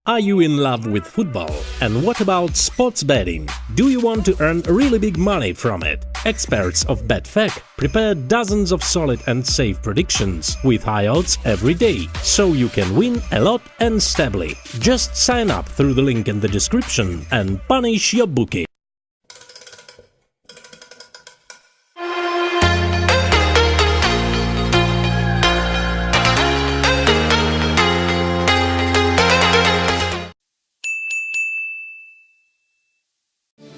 Are you in love with football? And what about sports betting? Do you want to earn really big money from it? Experts of BetFact prepare dozens of solid and safe predictions with high odds every day, so you can win a lot and stably. Just sign up through the link in the description and punish your bookie.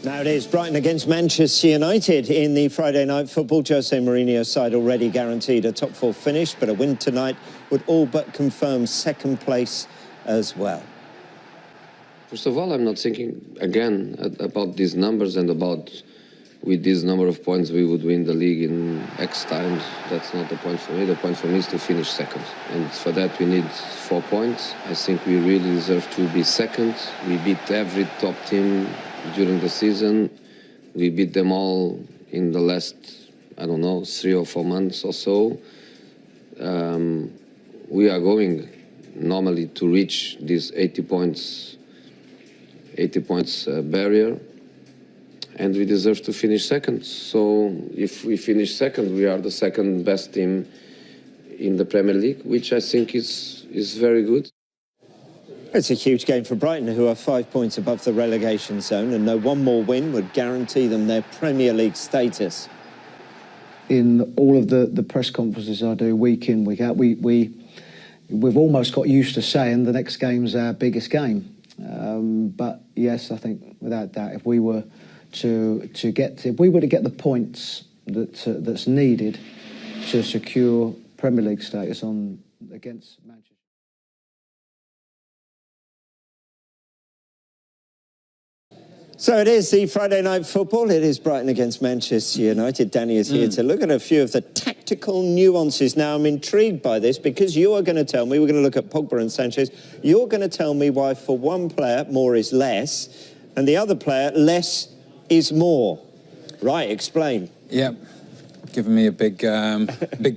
Now it is Brighton against Manchester United in the Friday night football. Jose Mourinho's side already guaranteed a top four finish, but a win tonight would all but confirm second place as well. First of all, I'm not thinking again about these numbers and about with this number of points we would win the league in X times. That's not the point for me. The point for me is to finish second. And for that we need 4 points. I think we really deserve to be second. We beat every top team during the season. We beat them all in the last, I don't know, 3 or 4 months or so. We are going normally to reach this 80 points barrier, and we deserve to finish second. So if we finish second, we are the second best team in the Premier League, which I think is very good. It's a huge game for Brighton, who are 5 points above the relegation zone, and no one more win would guarantee them their Premier League status. In all of the press conferences I do week in, week out, we've almost got used to saying the next game's our biggest game. But yes, I think without doubt, if we were to get the points that's needed to secure Premier League status against Manchester. So it is the Friday night football. It is Brighton against Manchester United. Danny is here to look at a few of the tactical nuances. Now, I'm intrigued by this because you are going to tell me, we're going to look at Pogba and Sanchez, you're going to tell me why for one player more is less and the other player less is more. Right, explain. Yeah, giving me a big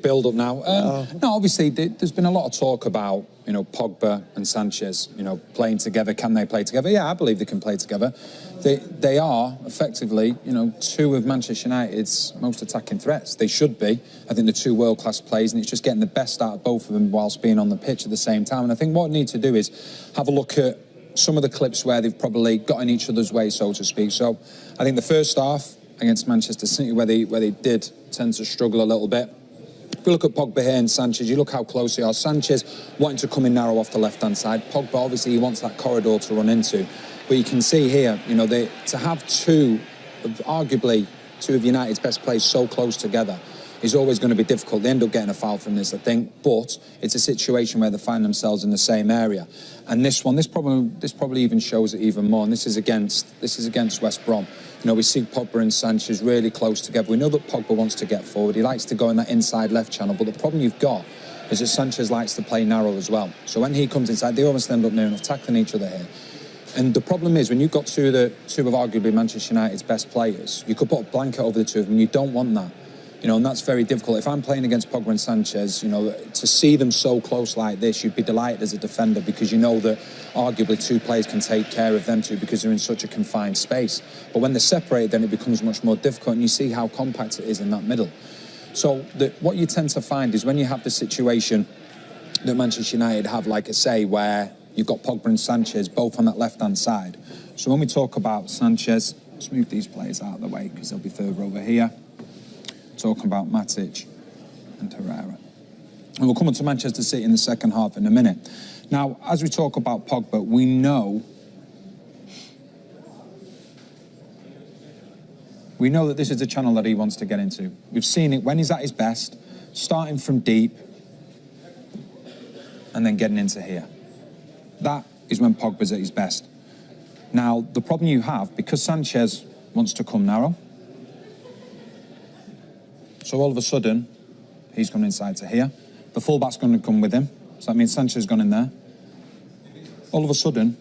build-up now. No, obviously, there's been a lot of talk about, Pogba and Sanchez, playing together. Can they play together? Yeah, I believe they can play together. They are, effectively, two of Manchester United's most attacking threats. They should be. I think they're two world-class players, and it's just getting the best out of both of them whilst being on the pitch at the same time. And I think what we need to do is have a look at some of the clips where they've probably got in each other's way, so to speak. So I think the first half against Manchester City, where they did tend to struggle a little bit. If you look at Pogba here and Sanchez, you look how close they are. Sanchez wanting to come in narrow off the left-hand side. Pogba, obviously, he wants that corridor to run into. But you can see here, to have arguably two of United's best players so close together is always going to be difficult. They end up getting a foul from this, I think. But it's a situation where they find themselves in the same area. And this probably even shows it even more. And this is against West Brom. We see Pogba and Sanchez really close together. We know that Pogba wants to get forward. He likes to go in that inside left channel. But the problem you've got is that Sanchez likes to play narrow as well. So when he comes inside, they almost end up near enough tackling each other here. And the problem is, when you've got two of arguably Manchester United's best players, you could put a blanket over the two of them, and you don't want that. And that's very difficult. If I'm playing against Pogba and Sanchez, to see them so close like this, you'd be delighted as a defender because you know that arguably two players can take care of them two because they're in such a confined space. But when they're separated, then it becomes much more difficult, and you see how compact it is in that middle. So what you tend to find is when you have the situation that Manchester United have, like I say, where you've got Pogba and Sanchez both on that left-hand side. So when we talk about Sanchez, let's move these players out of the way because they'll be further over here. Talking about Matic and Herrera. And we'll come on to Manchester City in the second half in a minute. Now, as we talk about Pogba, we know that this is the channel that he wants to get into. We've seen it when he's at his best, starting from deep and then getting into here. That is when Pogba's at his best. Now, the problem you have, because Sanchez wants to come narrow, so all of a sudden, he's gone inside to here. The fullback's going to come with him. So that means Sanchez has gone in there. All of a sudden,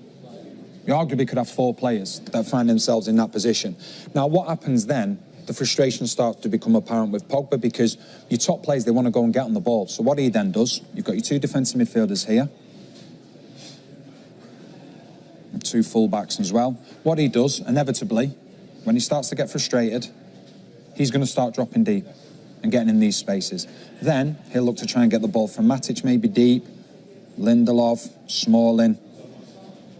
you arguably could have 4 players that find themselves in that position. Now, what happens then? The frustration starts to become apparent with Pogba because your top players, they want to go and get on the ball. So what he then does, you've got your 2 defensive midfielders here. 2 full-backs as well. What he does, inevitably, when he starts to get frustrated, he's going to start dropping deep and getting in these spaces. Then he'll look to try and get the ball from Matic, maybe deep, Lindelof, Smalling,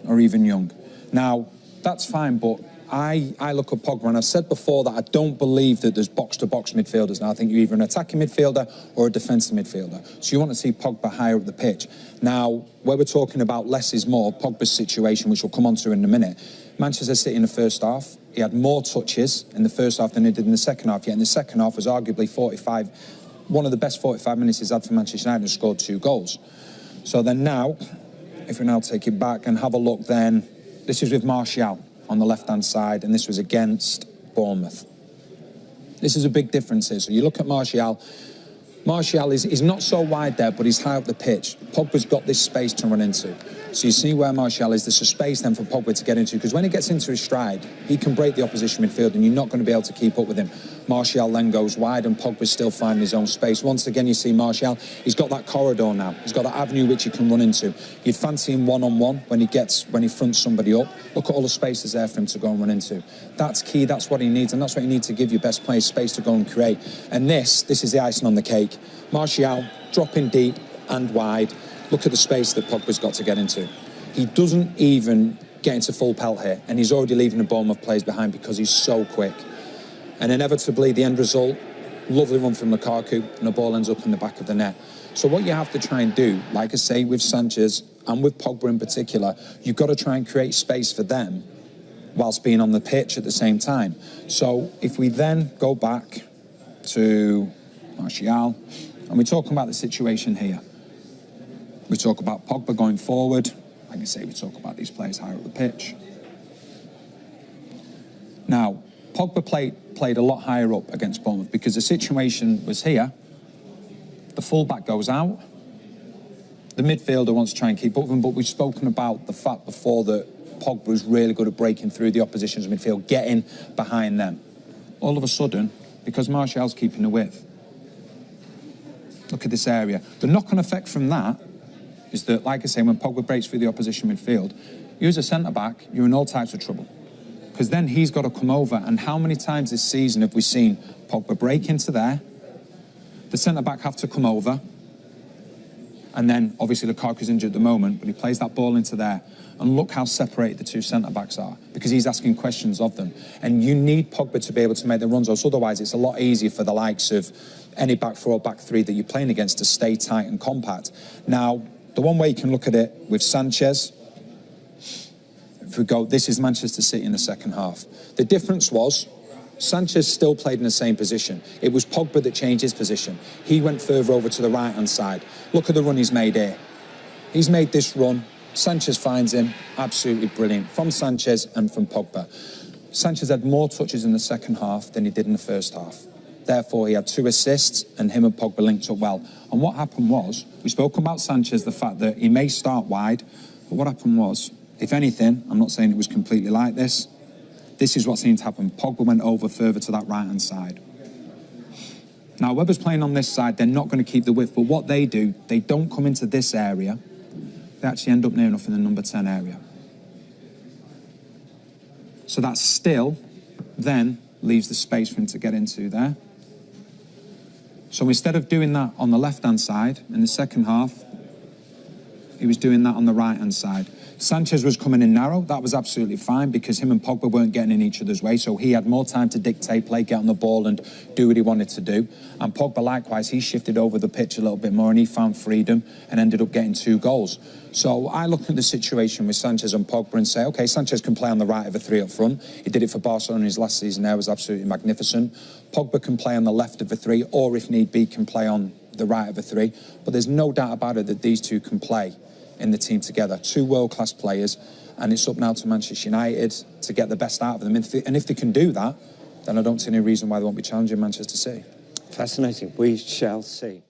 or even Young. Now, that's fine, but I look at Pogba, and I've said before that I don't believe that there's box-to-box midfielders now. I think you're either an attacking midfielder or a defensive midfielder. So you want to see Pogba higher up the pitch. Now, where we're talking about less is more, Pogba's situation, which we'll come on to in a minute. Manchester City in the first half, he had more touches in the first half than he did in the second half, yet in the second half was arguably one of the best 45 minutes he's had for Manchester United, and scored 2 goals. So then now, if we now take it back and have a look then, this is with Martial on the left-hand side, and this was against Bournemouth. This is a big difference here. So you look at Martial. Martial is not so wide there, but he's high up the pitch. Pogba's got this space to run into. So you see where Martial is. There's a space then for Pogba to get into, because when he gets into his stride, he can break the opposition midfield, and you're not going to be able to keep up with him. Martial then goes wide, and Pogba's still finding his own space. Once again, you see Martial, he's got that corridor now. He's got that avenue which he can run into. You'd fancy him one-on-one when he fronts somebody up. Look at all the spaces there for him to go and run into. That's key, that's what he needs, and that's what you need to give your best players space to go and create. And this is the icing on the cake. Martial dropping deep and wide. Look at the space that Pogba's got to get into. He doesn't even get into full pelt here, and he's already leaving the Bournemouth players behind because he's so quick. And inevitably, the end result, lovely run from Lukaku, and the ball ends up in the back of the net. So what you have to try and do, like I say, with Sanchez and with Pogba in particular, you've got to try and create space for them whilst being on the pitch at the same time. So if we then go back to Martial, and we're talking about the situation here. We talk about Pogba going forward. Like I say, we talk about these players higher up the pitch. Now, Pogba played a lot higher up against Bournemouth because the situation was here. The fullback goes out. The midfielder wants to try and keep up with him, but we've spoken about the fact before that Pogba was really good at breaking through the opposition's midfield, getting behind them. All of a sudden, because Martial's keeping the width, look at this area. The knock-on effect from that is that, like I say, when Pogba breaks through the opposition midfield, you as a centre-back, you're in all types of trouble. Because then he's got to come over, and how many times this season have we seen Pogba break into there, the centre-back have to come over, and then, obviously, Lukaku's injured at the moment, but he plays that ball into there, and look how separated the 2 centre-backs are, because he's asking questions of them. And you need Pogba to be able to make the runs, or otherwise it's a lot easier for the likes of any back 4 or back 3 that you're playing against to stay tight and compact. Now, the one way you can look at it with Sanchez, if we go, this is Manchester City in the second half. The difference was, Sanchez still played in the same position. It was Pogba that changed his position. He went further over to the right-hand side. Look at the run he's made here. He's made this run. Sanchez finds him. Absolutely brilliant. From Sanchez and from Pogba. Sanchez had more touches in the second half than he did in the first half. Therefore, he had 2 assists, and him and Pogba linked up well. And what happened was, we spoke about Sanchez, the fact that he may start wide, but what happened was, if anything, I'm not saying it was completely like this, this is what seemed to happen. Pogba went over further to that right-hand side. Now, whoever's playing on this side, they're not going to keep the width, but what they do, they don't come into this area. They actually end up near enough in the number 10 area. So that still then leaves the space for him to get into there. So instead of doing that on the left-hand side in the second half, he was doing that on the right-hand side. Sanchez was coming in narrow. That was absolutely fine because him and Pogba weren't getting in each other's way, so he had more time to dictate play, get on the ball and do what he wanted to do. And Pogba, likewise, he shifted over the pitch a little bit more and he found freedom and ended up getting 2 goals. So I look at the situation with Sanchez and Pogba and say, OK, Sanchez can play on the right of a 3 up front. He did it for Barcelona in his last season there, was absolutely magnificent. Pogba can play on the left of a 3, or if need be, can play on the right of a 3. But there's no doubt about it that these 2 can play in the team together. 2 world-class players, and it's up now to Manchester United to get the best out of them. And if they can do that, then I don't see any reason why they won't be challenging Manchester City. Fascinating. We shall see.